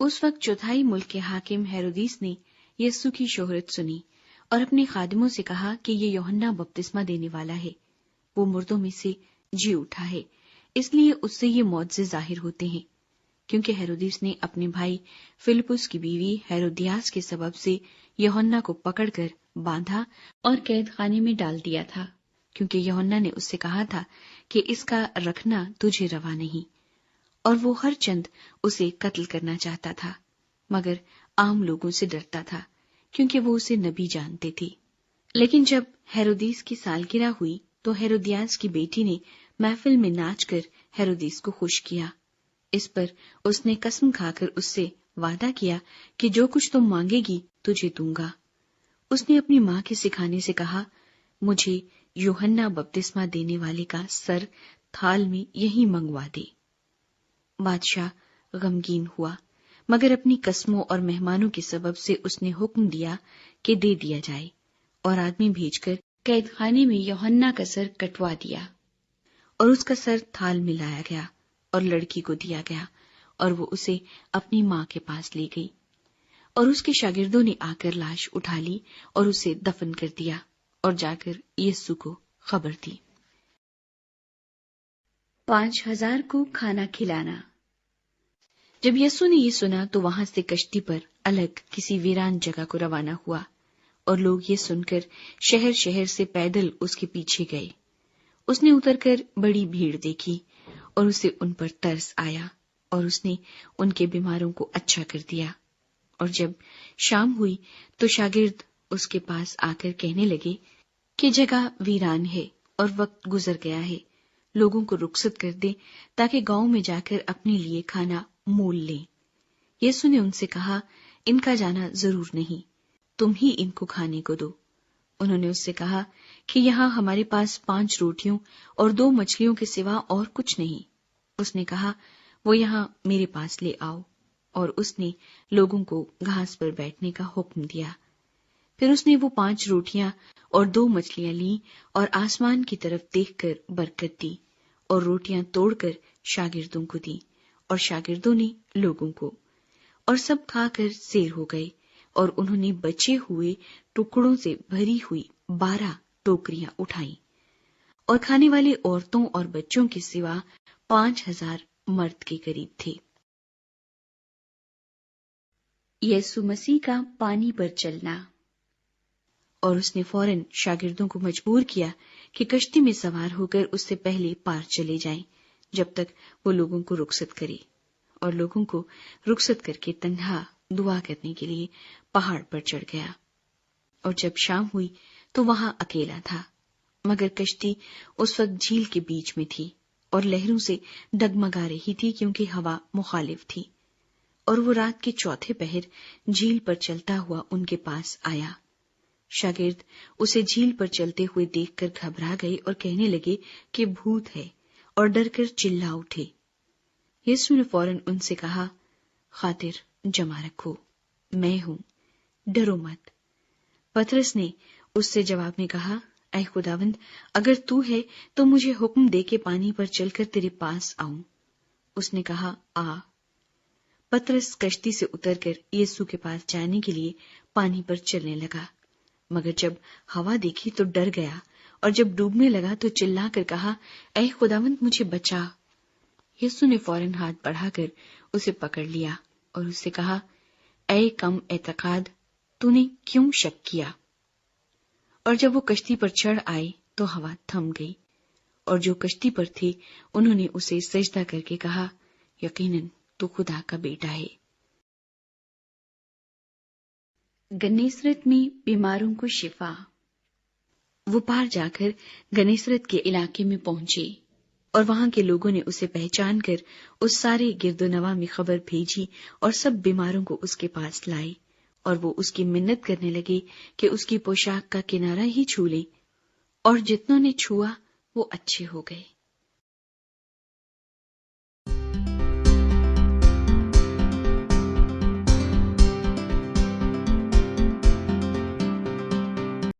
اس وقت چوتھائی ملک کے حاکم ہیرودیس نے یسوع کی شہرت سنی اور اپنے خادموں سے کہا کہ یہ یوحنا بپتسمہ دینے والا ہے، وہ مردوں میں سے جی اٹھا ہے، اس لیے اس سے یہ معجزے ظاہر ہوتے ہیں، کیونکہ ہیرودیس نے اپنے بھائی فلپس کی بیوی ہیرودیاس کے سبب سے یوحنا کو پکڑ کر باندھا اور قید خانے میں ڈال دیا تھا، کیونکہ یوحنا نے اس سے کہا تھا کہ اس کا رکھنا تجھے روا نہیں، اور وہ ہر چند اسے قتل کرنا چاہتا تھا، مگر عام لوگوں سے ڈرتا تھا کیونکہ وہ اسے نبی جانتے تھے۔ لیکن جب ہیرودیس کی سالگرہ ہوئی تو ہیرودیاس کی بیٹی نے محفل میں ناچ کر ہیرودیس کو خوش کیا۔ اس پر اس نے قسم کھا کر اس سے وعدہ کیا کہ جو کچھ تم مانگے گی تجھے دوں گا۔ اس نے اپنی ماں کے سکھانے سے کہا، مجھے یوحنا بپتسمہ دینے والے کا سر تھال میں یہی منگوا دے۔ بادشاہ غمگین ہوا، مگر اپنی قسموں اور مہمانوں کے سبب سے اس نے حکم دیا کہ دے دیا جائے، اور آدمی بھیج کر قید خانے میں یوحنا کا سر کٹوا دیا، اور اس کا سر تھال میں لایا گیا اور لڑکی کو دیا گیا، اور وہ اسے اپنی ماں کے پاس لے گئی، اور اس کے شاگردوں نے آ کر لاش اٹھا لی اور اسے دفن کر دیا، اور جا کر یسوع کو خبر دی۔ 5000 کو کھانا کھلانا۔ جب یسوع نے یہ سنا تو وہاں سے کشتی پر الگ کسی ویران جگہ کو روانہ ہوا، اور لوگ یہ سن کر شہر شہر سے پیدل اس کے پیچھے گئے۔ اس نے اتر کر بڑی بھیڑ دیکھی اور اسے ان پر ترس آیا، اور اس نے ان کے بیماروں کو اچھا کر دیا۔ اور جب شام ہوئی تو شاگرد اس کے پاس آ کر کہنے لگے کہ جگہ ویران ہے اور وقت گزر گیا ہے، لوگوں کو رخصت کر دے تاکہ گاؤں میں جا کر اپنے لیے کھانا مول لیں۔ یسوع نے ان سے کہا، ان کا جانا ضرور نہیں، تم ہی ان کو کھانے کو دو۔ انہوں نے اس سے کہا کہ یہاں ہمارے پاس 5 روٹیوں اور 2 مچھلیوں کے سوا اور کچھ نہیں۔ اس نے کہا، وہ یہاں میرے پاس لے آؤ، اور اس نے لوگوں کو گھاس پر بیٹھنے کا حکم دیا۔ پھر اس نے وہ 5 روٹیاں اور 2 مچھلیاں لیں اور آسمان کی طرف دیکھ کر برکت دی، اور روٹیاں توڑ کر شاگردوں کو دی، اور شاگردوں نے لوگوں کو، اور سب کھا کر سیر ہو گئے، اور انہوں نے بچے ہوئے ٹکڑوں سے بھری ہوئی 12 ٹوکریاں اٹھائیں، اور کھانے والے عورتوں اور بچوں کے سوا 5000 مرد کے قریب تھے۔ یسوع مسیح کا پانی پر چلنا۔ اور اس نے فوراً شاگردوں کو مجبور کیا کہ کشتی میں سوار ہو کر اس سے پہلے پار چلے جائیں جب تک وہ لوگوں کو رخصت کرے، اور لوگوں کو رخصت کر کے تنہا دعا کرنے کے لیے پہاڑ پر چڑھ گیا۔ اور جب شام ہوئی تو وہاں اکیلا تھا، مگر کشتی اس وقت جھیل کے بیچ میں تھی اور لہروں سے ڈگمگا رہی تھی کیونکہ ہوا مخالف تھی، اور وہ رات کے چوتھے پہر جھیل پر چلتا ہوا ان کے پاس آیا۔ شاگرد اسے جھیل پر چلتے ہوئے دیکھ کر گھبرا گئے اور کہنے لگے کہ بھوت ہے، اور ڈر کر چلا اٹھے۔ یسوع نے فوراً ان سے کہا، خاطر جمع رکھو، میں ہوں، ڈرو مت۔ پطرس نے اس سے جواب میں کہا، اے خداوند، اگر تو ہے تو مجھے حکم دے کے پانی پر چل کر تیرے پاس آؤں۔ اس نے کہا، آ۔ پطرس کشتی سے اتر کر یسوع کے پاس جانے کے لیے پانی پر چلنے لگا، مگر جب ہوا دیکھی تو ڈر گیا، اور جب ڈوبنے لگا تو چلا کر کہا، اے خداوند، مجھے بچا۔ یسوع نے فوراً ہاتھ بڑھا کر اسے پکڑ لیا اور اس سے کہا، اے کم اعتقاد، تو نے کیوں شک کیا؟ اور جب وہ کشتی پر چڑھ آئے تو ہوا تھم گئی، اور جو کشتی پر تھے انہوں نے اسے سجدہ کر کے کہا، یقیناً تو خدا کا بیٹا ہے۔ گنیسرت میں بیماروں کو شفا۔ وہ پار جا کر گنیسرت کے علاقے میں پہنچے، اور وہاں کے لوگوں نے اسے پہچان کر اس سارے گرد و نواح میں خبر بھیجی اور سب بیماروں کو اس کے پاس لائے، اور وہ اس کی منت کرنے لگے کہ اس کی پوشاک کا کنارہ ہی چھو لیں، اور جتنوں نے چھوا وہ اچھے ہو گئے۔